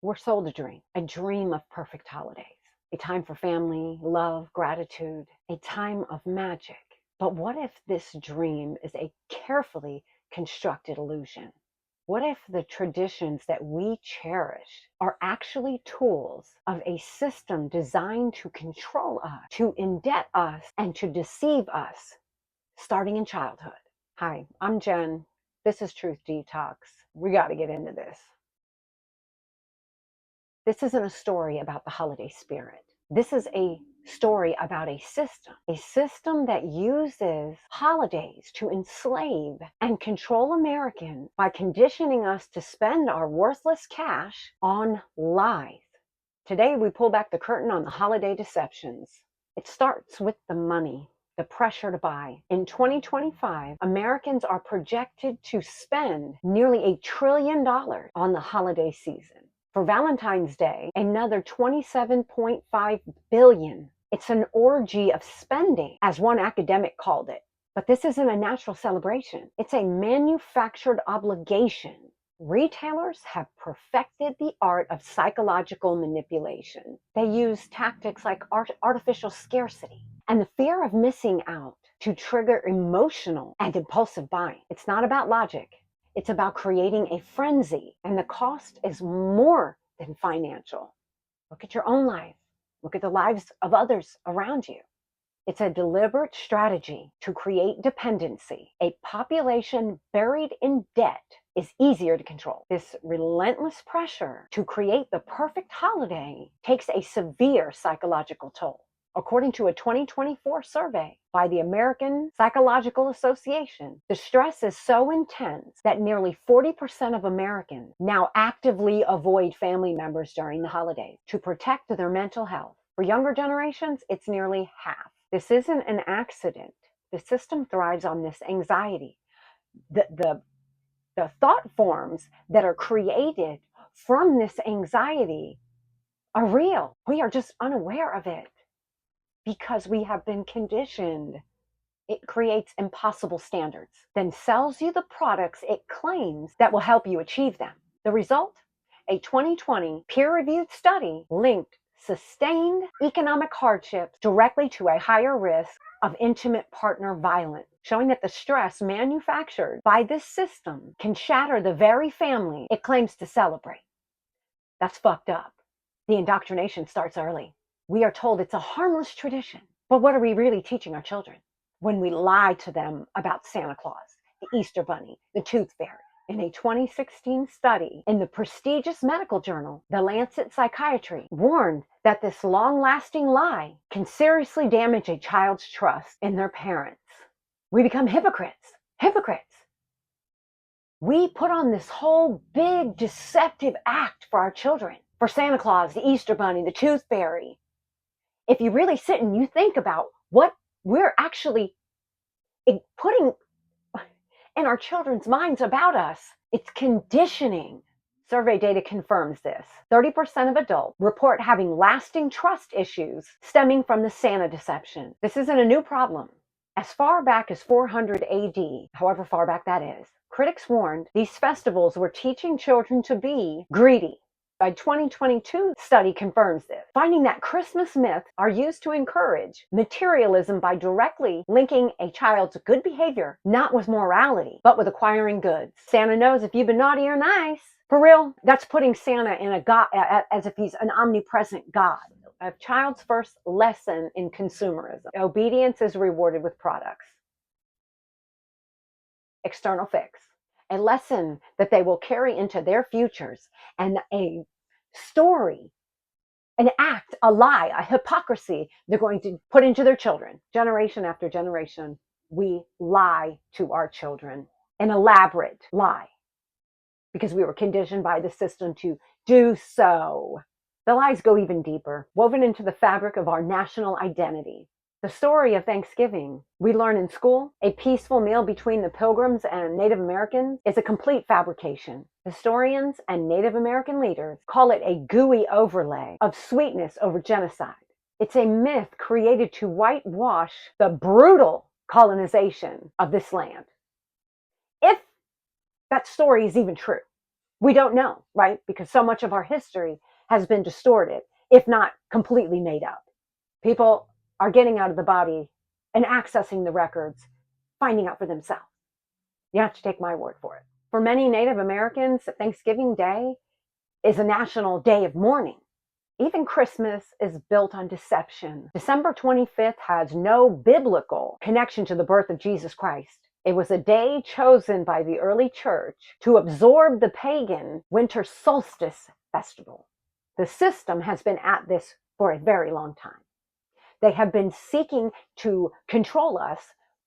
We're sold a dream of perfect holidays, a time for family, love, gratitude, a time of magic. But what if this dream is a carefully constructed illusion? What if the traditions that we cherish are actually tools of a system designed to control us, to indebt us, and to deceive us, starting in childhood? Hi, I'm Jen. This is Truth Detox. We got to get into this. This isn't a story about the holiday spirit. This is a story about a system that uses holidays to enslave and control Americans by conditioning us to spend our worthless cash on lies. Today, we pull back the curtain on the holiday deceptions. It starts with the money. The pressure to buy. In 2025, Americans are projected to spend nearly $1 trillion on the holiday season. For Valentine's Day, another 27.5 billion. It's an orgy of spending, as one academic called it. But this isn't a natural celebration. It's a manufactured obligation. Retailers have perfected the art of psychological manipulation. They use tactics like artificial scarcity and the fear of missing out to trigger emotional and impulsive buying. It's not about logic. It's about creating a frenzy, and the cost is more than financial. Look at your own life. Look at the lives of others around you. It's a deliberate strategy to create dependency. A population buried in debt is easier to control. This relentless pressure to create the perfect holiday takes a severe psychological toll. According to a 2024 survey by the American Psychological Association, the stress is so intense that nearly 40% of Americans now actively avoid family members during the holidays to protect their mental health. For younger generations, it's nearly half. This isn't an accident. The system thrives on this anxiety. The thought forms that are created from this anxiety are real. We are just unaware of it because we have been conditioned. It creates impossible standards, then sells you the products it claims that will help you achieve them. The result? A 2020 peer-reviewed study linked sustained economic hardships directly to a higher risk of intimate partner violence, showing that the stress manufactured by this system can shatter the very family it claims to celebrate. That's fucked up. The indoctrination starts early. We are told it's a harmless tradition. But what are we really teaching our children when we lie to them about Santa Claus, the Easter Bunny, the Tooth Fairy? In a 2016 study in the prestigious medical journal, The Lancet Psychiatry warned that this long-lasting lie can seriously damage a child's trust in their parents. We become hypocrites. We put on this whole big deceptive act for our children, for Santa Claus, the Easter Bunny, the Tooth Fairy. If you really sit and you think about what we're actually putting in our children's minds about us, it's conditioning. Survey data confirms this. 30% of adults report having lasting trust issues stemming from the Santa deception. This isn't a new problem. As far back as 400 AD, however far back that is, critics warned these festivals were teaching children to be greedy. A 2022 study confirms this, finding that Christmas myths are used to encourage materialism by directly linking a child's good behavior, not with morality, but with acquiring goods. Santa knows if you've been naughty or nice. For real, that's putting Santa in a god, as if he's an omnipresent god. A child's first lesson in consumerism. Obedience is rewarded with products. External fix. A lesson that they will carry into their futures, and a story, an act, a lie, a hypocrisy they're going to put into their children. Generation after generation, we lie to our children, an elaborate lie, because we were conditioned by the system to do so. The lies go even deeper, woven into the fabric of our national identity. The story of Thanksgiving, we learn in school, a peaceful meal between the Pilgrims and Native Americans, is a complete fabrication. Historians and Native American leaders call it a gooey overlay of sweetness over genocide. It's a myth created to whitewash the brutal colonization of this land. If that story is even true. We don't know, right? Because so much of our history has been distorted, if not completely made up. People are getting out of the body and accessing the records, finding out for themselves. You have to take my word for it. For many Native Americans, Thanksgiving Day is a national day of mourning. Even Christmas is built on deception. December 25th has no biblical connection to the birth of Jesus Christ. It was a day chosen by the early church to absorb the pagan winter solstice festival. The system has been at this for a very long time. They have been seeking to control us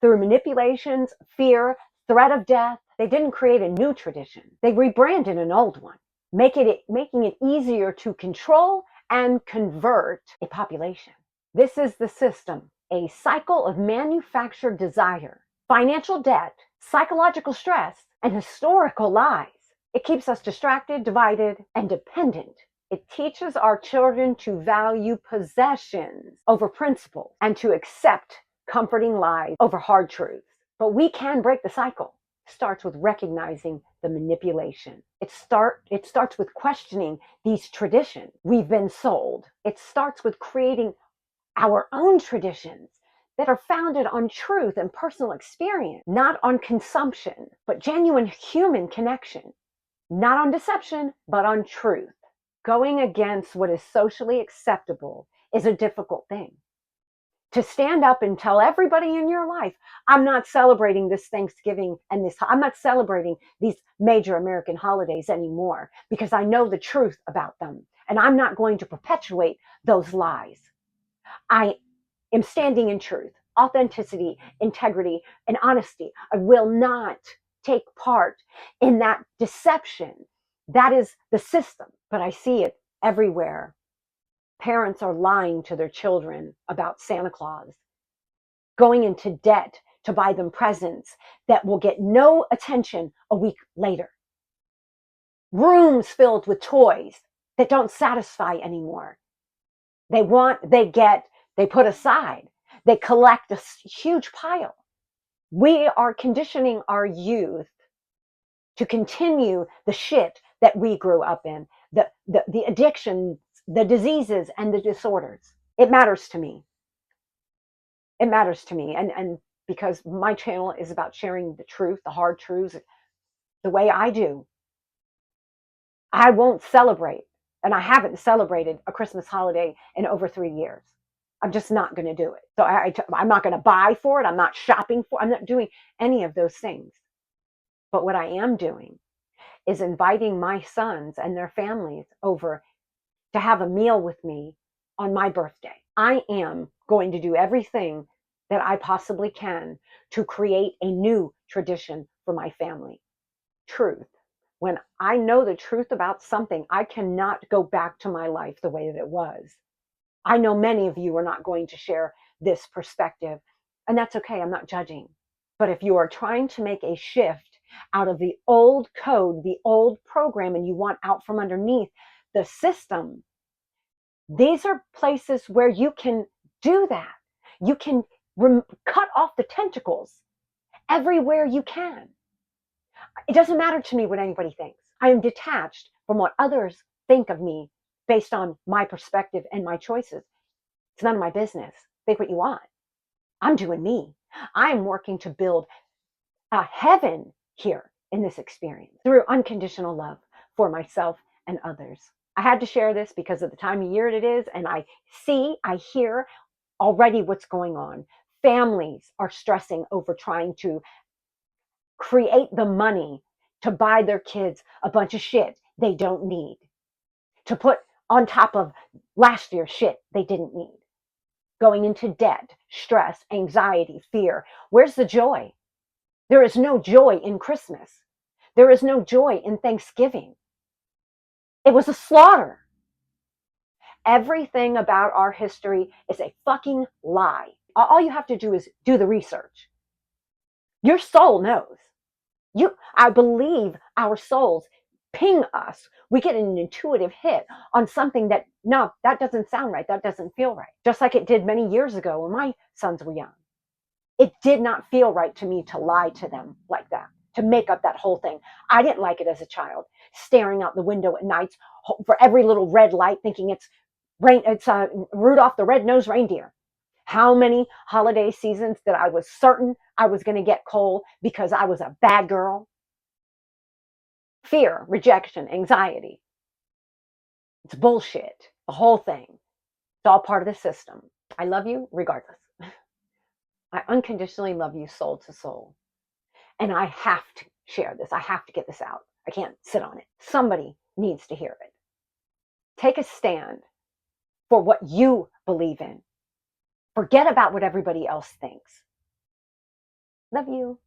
through manipulations, fear, threat of death. They didn't create a new tradition. They rebranded an old one, making it easier to control and convert a population. This is the system, a cycle of manufactured desire, financial debt, psychological stress, and historical lies. It keeps us distracted, divided, and dependent. It teaches our children to value possessions over principles and to accept comforting lies over hard truths. But we can break the cycle. It starts with recognizing the manipulation. It starts with questioning these traditions we've been sold. It starts with creating our own traditions that are founded on truth and personal experience, not on consumption, but genuine human connection, not on deception, but on truth. Going against what is socially acceptable is a difficult thing. To stand up and tell everybody in your life, I'm not celebrating this Thanksgiving and I'm not celebrating these major American holidays anymore because I know the truth about them and I'm not going to perpetuate those lies. I am standing in truth, authenticity, integrity, and honesty. I will not take part in that deception. That is the system, but I see it everywhere. Parents are lying to their children about Santa Claus, going into debt to buy them presents that will get no attention a week later. Rooms filled with toys that don't satisfy anymore. They put aside, they collect a huge pile. We are conditioning our youth to continue the shit that we grew up in, the addictions, the diseases, and the disorders. It matters to me. It matters to me. And because my channel is about sharing the truth, the hard truths, the way I do. I won't celebrate, and I haven't celebrated a Christmas holiday in over 3 years. I'm just not going to do it. So I'm not going to buy for it. I'm not shopping for it. I'm not doing any of those things. But what I am doing is inviting my sons and their families over to have a meal with me on my birthday. I am going to do everything that I possibly can to create a new tradition for my family. Truth. When I know the truth about something, I cannot go back to my life the way that it was. I know many of you are not going to share this perspective, and that's okay. I'm not judging. But if you are trying to make a shift out of the old code, the old program, and you want out from underneath the system, these are places where you can do that. You can cut off the tentacles everywhere you can. It doesn't matter to me what anybody thinks. I am detached from what others think of me based on my perspective and my choices. It's none of my business. Think what you want. I'm doing me. I'm working to build a heaven here in this experience through unconditional love for myself and others. I had to share this because of the time of year it is, and I hear already what's going on. Families are stressing over trying to create the money to buy their kids a bunch of shit they don't need, to put on top of last year's shit they didn't need. Going into debt, stress, anxiety, fear. Where's the joy? There is no joy in Christmas. There is no joy in Thanksgiving. It was a slaughter. Everything about our history is a fucking lie. All you have to do is do the research. Your soul knows. I believe our souls ping us. We get an intuitive hit on something that, no, that doesn't sound right. That doesn't feel right. Just like it did many years ago when my sons were young. It did not feel right to me to lie to them like that, to make up that whole thing. I didn't like it as a child. staring out the window at nights for every little red light, thinking it's Rudolph the Red-Nosed Reindeer. How many holiday seasons that I was certain I was going to get coal because I was a bad girl? Fear, rejection, anxiety. It's bullshit. The whole thing. It's all part of the system. I love you regardless. I unconditionally love you soul to soul. And I have to share this. I have to get this out. I can't sit on it. Somebody needs to hear it. Take a stand for what you believe in. Forget about what everybody else thinks. Love you.